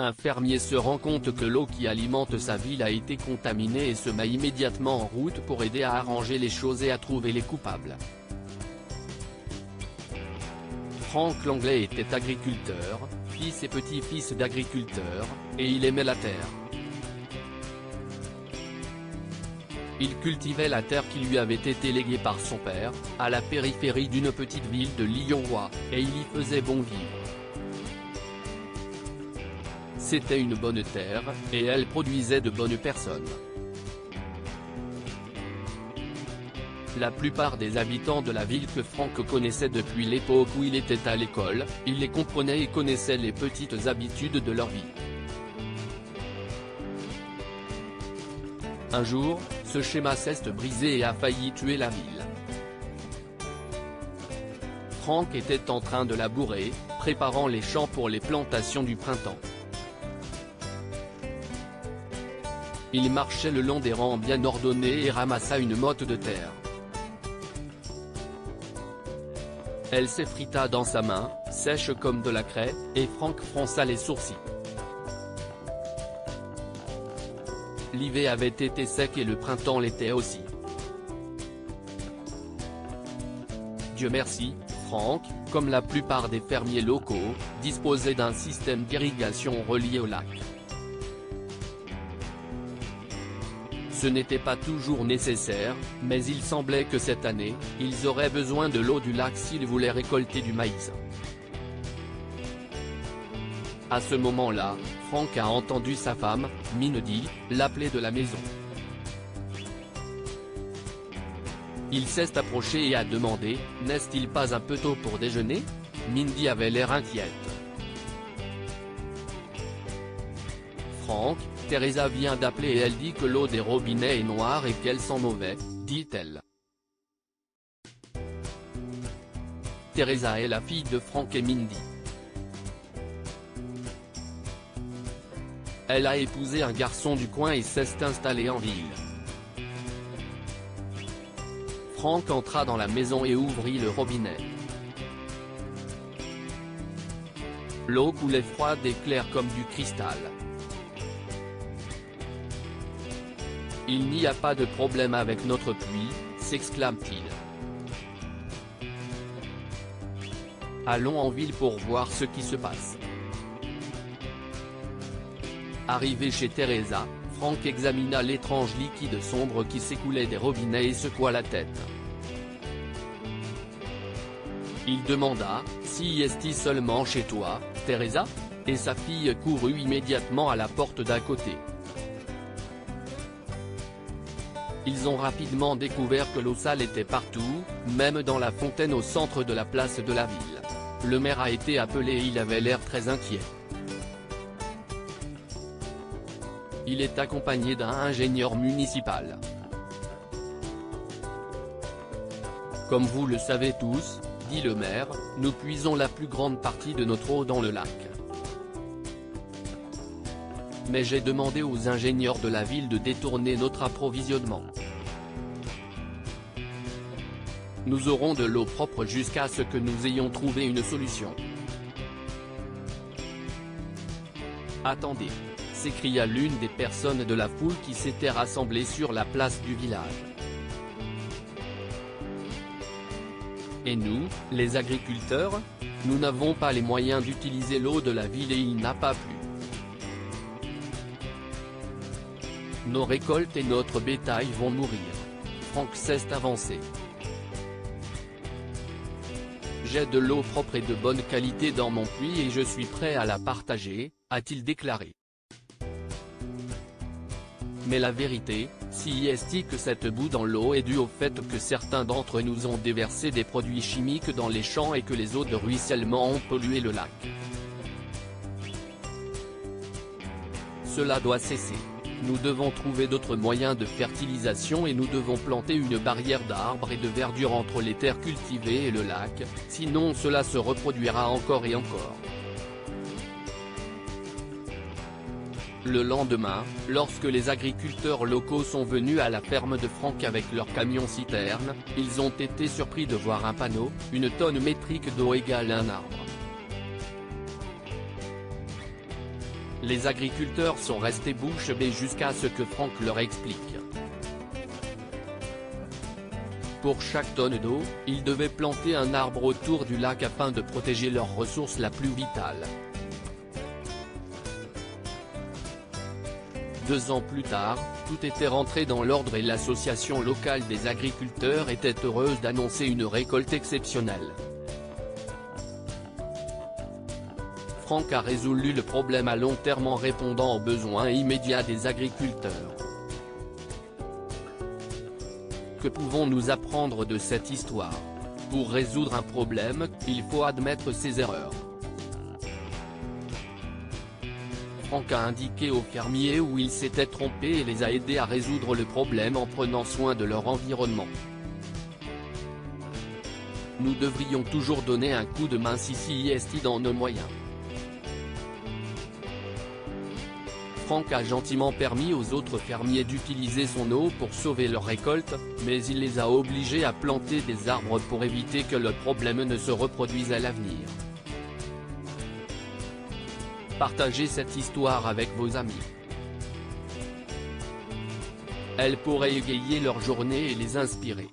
Un fermier se rend compte que l'eau qui alimente sa ville a été contaminée et se met immédiatement en route pour aider à arranger les choses et à trouver les coupables. Frank Langlais était agriculteur, fils et petit-fils d'agriculteurs, et il aimait la terre. Il cultivait la terre qui lui avait été léguée par son père, à la périphérie d'une petite ville de l'Iowa, et il y faisait bon vivre. C'était une bonne terre, et elle produisait de bonnes personnes. La plupart des habitants de la ville que Frank connaissait depuis l'époque où il était à l'école, il les comprenait et connaissait les petites habitudes de leur vie. Un jour, ce schéma s'est brisé et a failli tuer la ville. Frank était en train de labourer, préparant les champs pour les plantations du printemps. Il marchait le long des rangs bien ordonnés et ramassa une motte de terre. Elle s'effrita dans sa main, sèche comme de la craie, et Frank fronça les sourcils. L'hiver avait été sec et le printemps l'était aussi. Dieu merci, Frank, comme la plupart des fermiers locaux, disposait d'un système d'irrigation relié au lac. Ce n'était pas toujours nécessaire, mais il semblait que cette année, ils auraient besoin de l'eau du lac s'ils voulaient récolter du maïs. À ce moment-là, Frank a entendu sa femme, Mindy, l'appeler de la maison. Il s'est approché et a demandé, « N'est-il pas un peu tôt pour déjeuner ?» Mindy avait l'air inquiète. Frank, Teresa vient d'appeler et elle dit que l'eau des robinets est noire et qu'elle sent mauvais, dit-elle. Teresa est la fille de Frank et Mindy. Elle a épousé un garçon du coin et s'est installée en ville. Frank entra dans la maison et ouvrit le robinet. L'eau coulait froide et claire comme du cristal. « Il n'y a pas de problème avec notre pluie », s'exclame-t-il. « Allons en ville pour voir ce qui se passe. » Arrivé chez Teresa, Frank examina l'étrange liquide sombre qui s'écoulait des robinets et secoua la tête. Il demanda, « Si est-il seulement chez toi, Teresa ?» et sa fille courut immédiatement à la porte d'à côté. Ils ont rapidement découvert que l'eau sale était partout, même dans la fontaine au centre de la place de la ville. Le maire a été appelé et il avait l'air très inquiet. Il est accompagné d'un ingénieur municipal. Comme vous le savez tous, dit le maire, nous puisons la plus grande partie de notre eau dans le lac. Mais j'ai demandé aux ingénieurs de la ville de détourner notre approvisionnement. Nous aurons de l'eau propre jusqu'à ce que nous ayons trouvé une solution. Attendez, s'écria l'une des personnes de la foule qui s'était rassemblée sur la place du village. Et nous, les agriculteurs, nous n'avons pas les moyens d'utiliser l'eau de la ville et il n'a pas plu. Nos récoltes et notre bétail vont mourir. Frank s'est avancé. J'ai de l'eau propre et de bonne qualité dans mon puits et je suis prêt à la partager, a-t-il déclaré. Mais la vérité, si est que cette boue dans l'eau est due au fait que certains d'entre nous ont déversé des produits chimiques dans les champs et que les eaux de ruissellement ont pollué le lac. Cela doit cesser. Nous devons trouver d'autres moyens de fertilisation et nous devons planter une barrière d'arbres et de verdure entre les terres cultivées et le lac, sinon cela se reproduira encore et encore. Le lendemain, lorsque les agriculteurs locaux sont venus à la ferme de Frank avec leurs camions-citernes, ils ont été surpris de voir un panneau, une tonne métrique d'eau égale un arbre. Les agriculteurs sont restés bouche bée jusqu'à ce que Franck leur explique. Pour chaque tonne d'eau, ils devaient planter un arbre autour du lac afin de protéger leur ressource la plus vitale. 2 ans plus tard, tout était rentré dans l'ordre et l'association locale des agriculteurs était heureuse d'annoncer une récolte exceptionnelle. Franck a résolu le problème à long terme en répondant aux besoins immédiats des agriculteurs. Que pouvons-nous apprendre de cette histoire? Pour résoudre un problème, il faut admettre ses erreurs. Franck a indiqué aux fermiers où ils s'étaient trompés et les a aidés à résoudre le problème en prenant soin de leur environnement. Nous devrions toujours donner un coup de main si est dans nos moyens. Franck a gentiment permis aux autres fermiers d'utiliser son eau pour sauver leur récolte, mais il les a obligés à planter des arbres pour éviter que le problème ne se reproduise à l'avenir. Partagez cette histoire avec vos amis. Elle pourrait égayer leur journée et les inspirer.